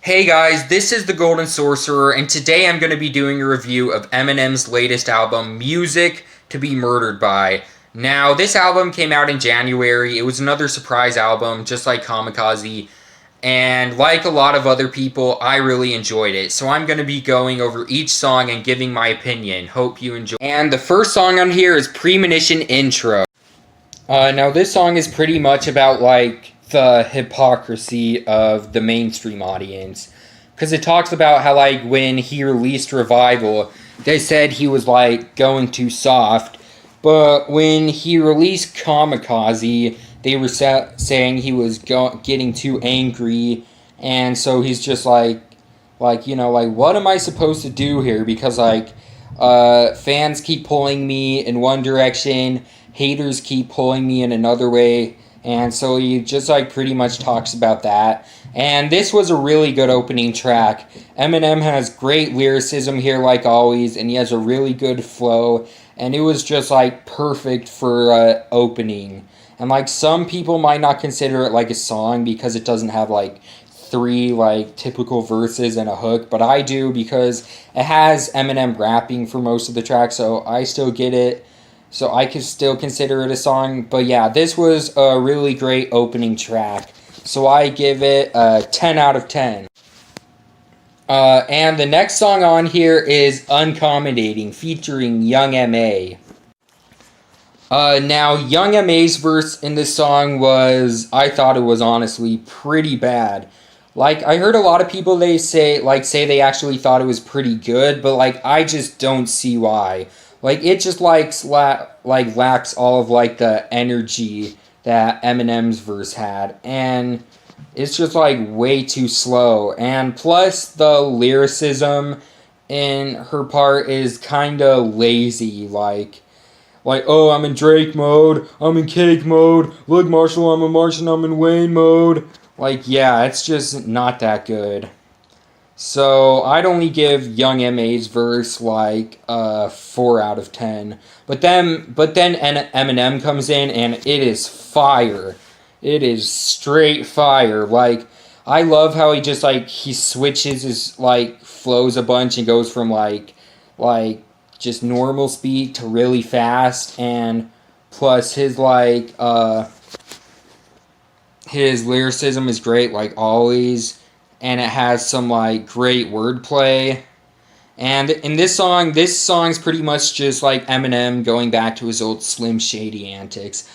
Hey guys, this is the Golden Sorcerer, and today I'm going to be doing a review of Eminem's latest album, Music to Be Murdered By. Now, this album came out in January. It was another surprise album, just like Kamikaze, and like a lot of other people, I really enjoyed it. So I'm going to be going over each song and giving my opinion. Hope you enjoy. And the first song on here is Premonition Intro. Now, this song is pretty much about, the hypocrisy of the mainstream audience. Because it talks about how, when he released Revival, they said he was, going too soft. But when he released Kamikaze, they were saying he was getting too angry. And so he's just what am I supposed to do here? Because, fans keep pulling me in one direction, haters keep pulling me in another way. And so he just pretty much talks about that. And this was a really good opening track. Eminem has great lyricism here like always, and he has a really good flow. And it was just perfect for opening. And some people might not consider it a song because it doesn't have three typical verses and a hook, but I do because it has Eminem rapping for most of the track, so I still get it. So I can still consider it a song. But yeah, this was a really great opening track. So I give it a 10 out of 10. And the next song on here is Uncommodating featuring Young M.A. Now, Young M.A.'s verse in this song I thought it was honestly pretty bad. I heard a lot of people say they actually thought it was pretty good, but I just don't see why. It just lacks all of the energy that Eminem's verse had, and it's just way too slow. And plus the lyricism in her part is kind of lazy. Oh, I'm in Drake mode, I'm in Cake mode. Look, Marshall, I'm in Martian, I'm in Wayne mode. Yeah, it's just not that good. So, I'd only give Young M.A.'s verse, 4 out of 10. But then Eminem comes in, and it is fire. It is straight fire. I love how he just, he switches his, flows a bunch and goes from, just normal speed to really fast. And plus his, his lyricism is great, always. And it has some great wordplay. And in this song's pretty much just Eminem going back to his old Slim Shady antics,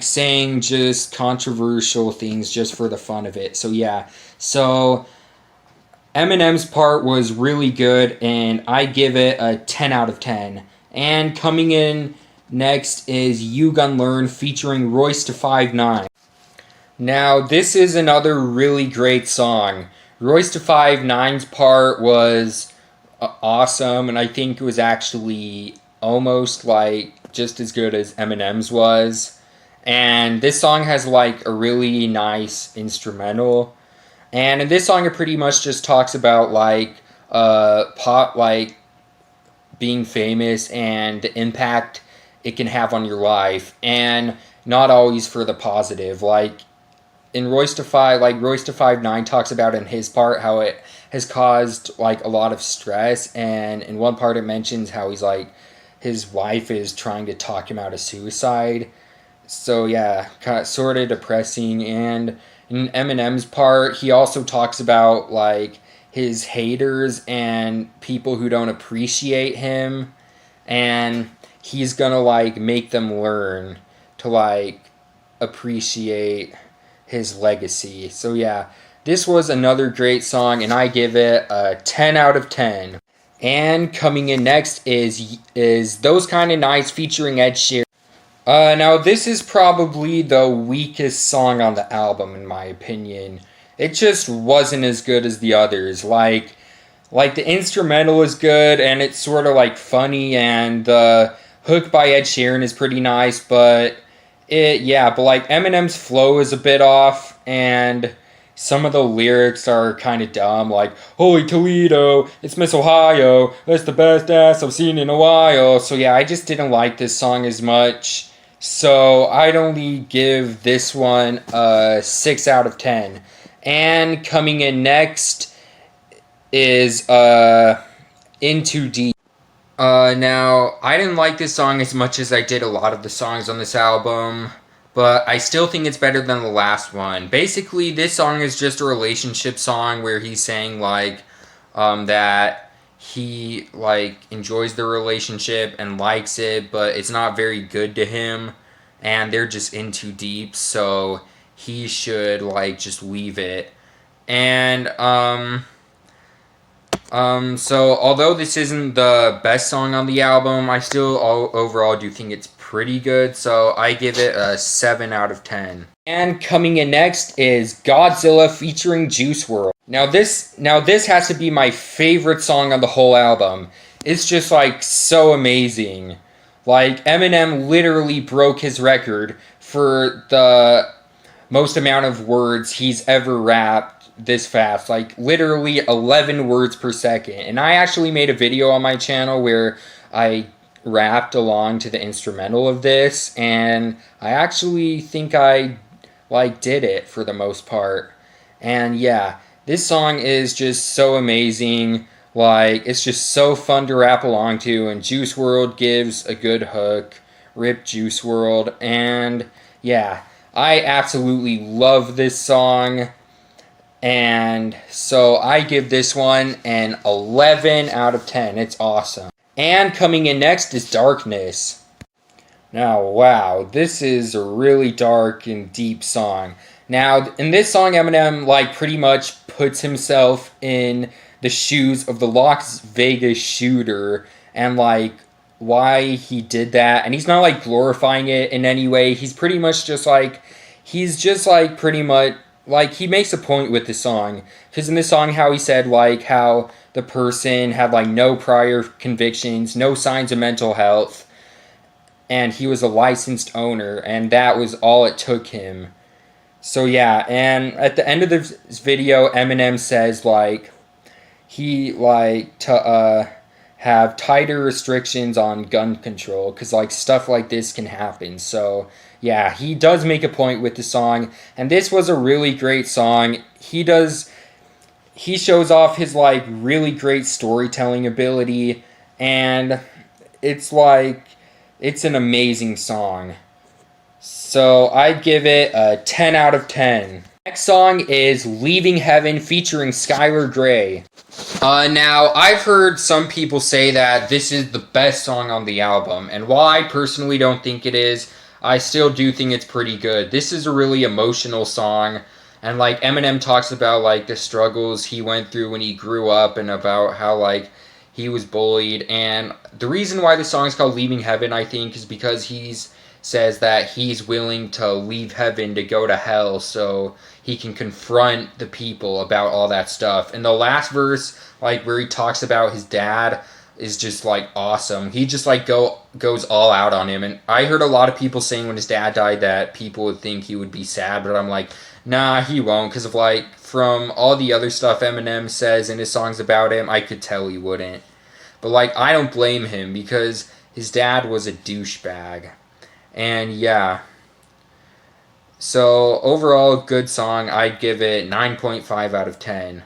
saying just controversial things just for the fun of it. So yeah, so Eminem's part was really good, and I give it a 10 out of 10. And coming in next is You Gon Learn featuring Royce to 5'9". Now, this is another really great song. Royce to 5'9's part was awesome, and I think it was actually almost just as good as Eminem's was. And this song has a really nice instrumental. And in this song, it pretty much just talks about being famous and the impact it can have on your life, and not always for the positive. In Royce to 5'9" talks about in his part how it has caused a lot of stress, and in one part it mentions how he's his wife is trying to talk him out of suicide. So yeah, sort of depressing. And in Eminem's part, he also talks about his haters and people who don't appreciate him, and he's gonna make them learn to appreciate his legacy. So yeah, this was another great song, and I give it a 10 out of 10. And coming in next is Those Kinda Nights featuring Ed Sheeran. Now this is probably the weakest song on the album in my opinion. It just wasn't as good as the others. The instrumental is good, and it's sort of funny, and the hook by Ed Sheeran is pretty nice, but Eminem's flow is a bit off, and some of the lyrics are kind of dumb, Holy Toledo, it's Miss Ohio, that's the best ass I've seen in a while. So yeah, I just didn't like this song as much, so I'd only give this one a 6 out of 10. And coming in next is In Too Deep. Now, I didn't like this song as much as I did a lot of the songs on this album, but I still think it's better than the last one. Basically, this song is just a relationship song where he's saying, like, that he, like, enjoys the relationship and likes it, but it's not very good to him, and they're just in too deep, so he should, like, just leave it. And, so although this isn't the best song on the album, I still overall do think it's pretty good, so I give it a 7 out of 10. And coming in next is Godzilla featuring Juice WRLD. Now this has to be my favorite song on the whole album. It's just like so amazing. Like Eminem literally broke his record for the most amount of words he's ever rapped this fast, like literally 11 words per second. And I actually made a video on my channel where I rapped along to the instrumental of this, and I actually think I like did it for the most part. And yeah, this song is just so amazing. Like, it's just so fun to rap along to, and Juice WRLD gives a good hook. Rip Juice WRLD. And yeah, I absolutely love this song. And so I give this one an 11 out of 10. It's awesome. And coming in next is Darkness. Now, wow, this is a really dark and deep song. Now, in this song, Eminem, like, pretty much puts himself in the shoes of the Las Vegas shooter and, like, why he did that. And he's not, like, glorifying it in any way. He's pretty much just, like, pretty much, like, he makes a point with the song. Because in this song, how he said, like, how the person had, like, no prior convictions, no signs of mental health, and he was a licensed owner, and that was all it took him. So, yeah, and at the end of this video, Eminem says, like, he, like, to, have tighter restrictions on gun control, because, like, stuff like this can happen. So yeah, he does make a point with the song, and this was a really great song. He shows off his, like, really great storytelling ability, and it's like, it's an amazing song. So I'd give it a 10 out of 10. Next song is Leaving Heaven featuring Skylar Grey. Now, I've heard some people say that this is the best song on the album, and while I personally don't think it is, I still do think it's pretty good. This is a really emotional song, and, like, Eminem talks about, like, the struggles he went through when he grew up and about how, like, he was bullied. And the reason why the song is called Leaving Heaven, I think, is because he's says that he's willing to leave heaven to go to hell so he can confront the people about all that stuff. And the last verse, like, where he talks about his dad, is just, like, awesome. He just, like, goes all out on him. And I heard a lot of people saying when his dad died that people would think he would be sad, but I'm like, nah, he won't, because of, like, from all the other stuff Eminem says in his songs about him, I could tell he wouldn't. But, like, I don't blame him, because his dad was a douchebag. And yeah, so overall, good song. I'd give it 9.5 out of 10.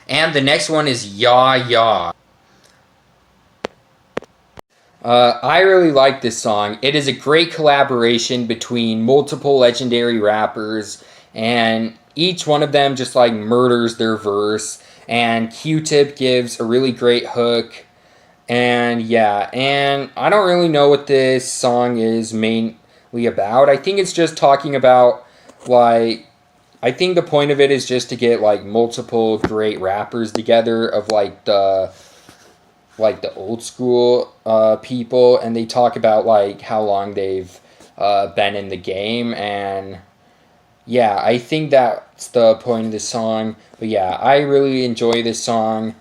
And the next one is Ya Ya. I really like this song. It is a great collaboration between multiple legendary rappers, and each one of them just, like, murders their verse, and Q-Tip gives a really great hook. And yeah, and I don't really know what this song is mainly about. I think it's just talking about, like, I think the point of it is just to get, like, multiple great rappers together of, like, the old school people, and they talk about, like, how long they've been in the game. And yeah, I think that's the point of this song. But yeah, I really enjoy this song.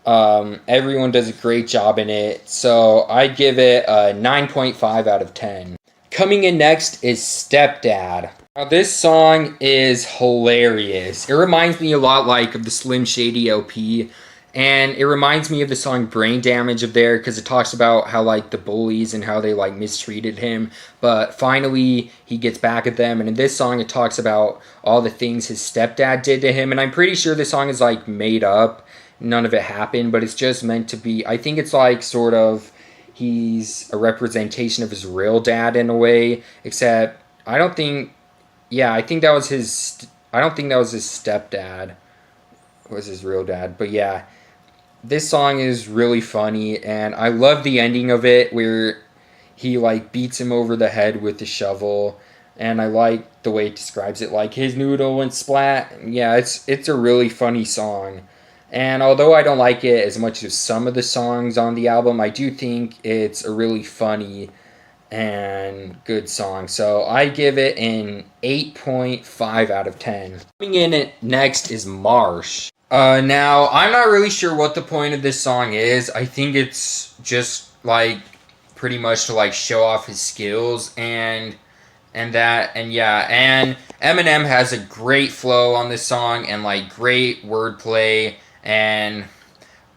Everyone does a great job in it, so I'd give it a 9.5 out of 10. Coming in next is Stepdad. Now, this song is hilarious. It reminds me a lot, like, of the Slim Shady LP, and it reminds me of the song Brain Damage of there, because it talks about how, like, the bullies and how they, like, mistreated him, but finally he gets back at them. And in this song it talks about all the things his stepdad did to him, and I'm pretty sure this song is, like, made up, none of it happened, but it's just meant to be. I think it's like sort of he's a representation of his real dad in a way, except I don't think. Yeah, I think that was his. I don't think that was his stepdad. Was his real dad, but yeah, this song is really funny, and I love the ending of it where he like beats him over the head with the shovel, and I like the way it describes it, like his noodle went splat. Yeah, it's a really funny song, and although I don't like it as much as some of the songs on the album, I do think it's a really funny and good song. So I give it an 8.5 out of 10. Coming in next is Marsh. Now, I'm not really sure what the point of this song is. I think it's just, like, pretty much to, like, show off his skills and that, and yeah, and Eminem has a great flow on this song and, like, great wordplay,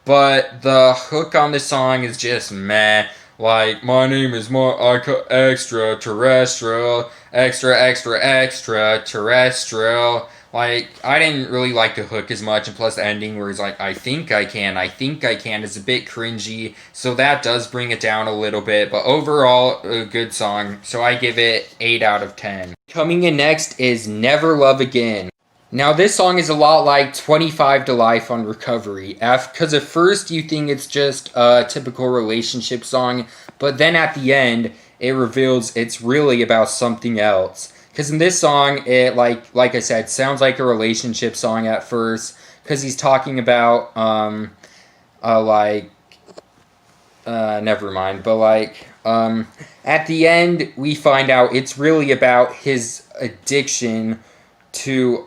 but the hook on this song is just meh. Like, my name is extraterrestrial, extraterrestrial. Like, I didn't really like the hook as much, and plus the ending where he's like, I think I can is a bit cringy, so that does bring it down a little bit, but overall, a good song, so I give it 8 out of 10. Coming in next is Never Love Again. Now, this song is a lot like 25 to Life on Recovery, because at first you think it's just a typical relationship song, but then at the end, it reveals it's really about something else. Because in this song, it, like I said, sounds like a relationship song at first, because he's talking about, never mind, but, at the end, we find out it's really about his addiction to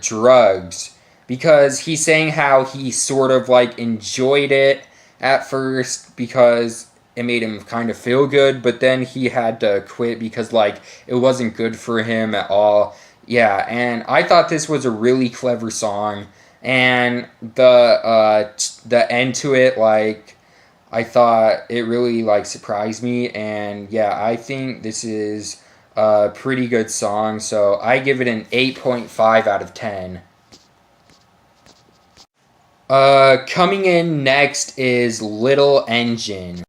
drugs, because he's saying how he sort of like enjoyed it at first because it made him kind of feel good, but then he had to quit because like it wasn't good for him at all. Yeah, and I thought this was a really clever song, and the end to it, like, I thought it really like surprised me, and yeah, I think this is a pretty good song, so I give it an 8.5 out of 10. Coming in next is Little Engine.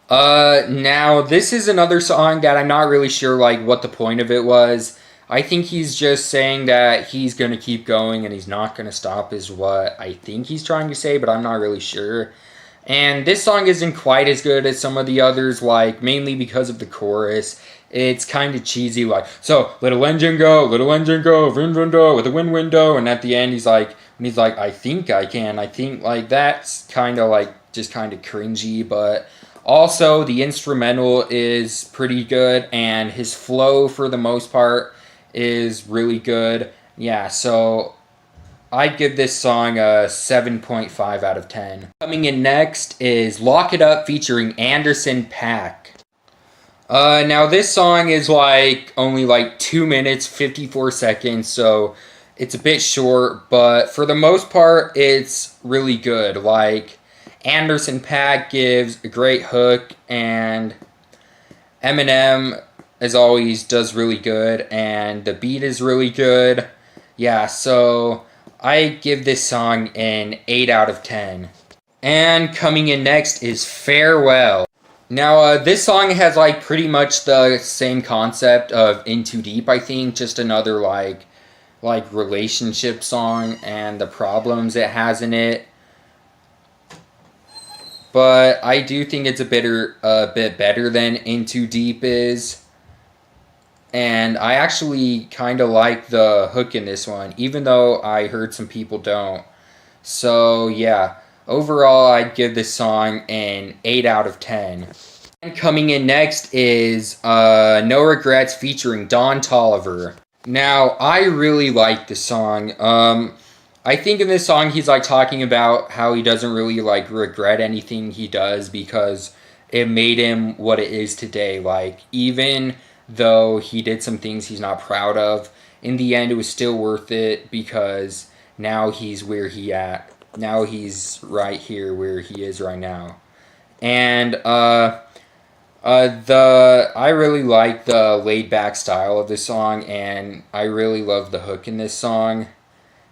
Now, this is another song that I'm not really sure, like, what the point of it was. I think he's just saying that he's gonna keep going and he's not gonna stop is what I think he's trying to say, but I'm not really sure. And this song isn't quite as good as some of the others, like, mainly because of the chorus. It's kind of cheesy, like, so, little engine go, vin window, with a wind window, and at the end he's like, I think I can, I think, like, that's kind of, like, just kind of cringy, but also, the instrumental is pretty good, and his flow, for the most part, is really good. Yeah, so I'd give this song a 7.5 out of 10. Coming in next is Lock It Up featuring Anderson .Paak. Now this song is like only like 2 minutes 54 seconds, so it's a bit short, but for the most part it's really good. Like, Anderson .Paak gives a great hook, and Eminem, as always, does really good, and the beat is really good. Yeah, so I give this song an 8 out of 10. And coming in next is Farewell. Now, this song has, like, pretty much the same concept of In Too Deep, I think. Just another, like relationship song and the problems it has in it. But I do think it's a bit better than In Too Deep is. And I actually kind of like the hook in this one, even though I heard some people don't. So, yeah. Overall, I'd give this song an 8 out of 10. And coming in next is No Regrets featuring Don Toliver. Now, I really like this song. I think in this song he's like talking about how he doesn't really like regret anything he does because it made him what it is today. Like, even though he did some things he's not proud of, in the end it was still worth it because now he's where he at. Now he's right here where he is right now. And I really like the laid back style of this song, and I really love the hook in this song.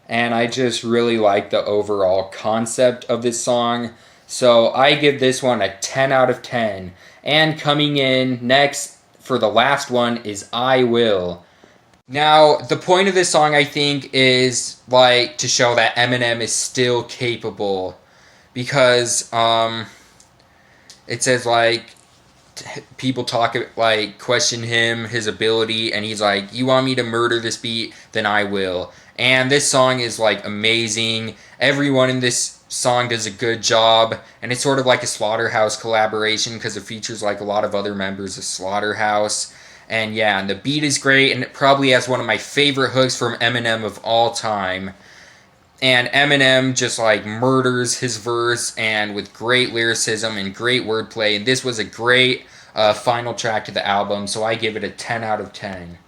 and I just really like the overall concept of this song. So I give this one a 10 out of 10. And coming in next for the last one is I Will. Now, the point of this song, I think, is like to show that Eminem is still capable, because it says like people talk like question him, his ability, and he's like, you want me to murder this beat, then I will. And this song is like amazing. Everyone in this song does a good job, and it's sort of like a Slaughterhouse collaboration because it features like a lot of other members of Slaughterhouse. And yeah, and the beat is great, and it probably has one of my favorite hooks from Eminem of all time. And Eminem just like murders his verse, and with great lyricism and great wordplay. And this was a great final track to the album, so I give it a 10 out of 10.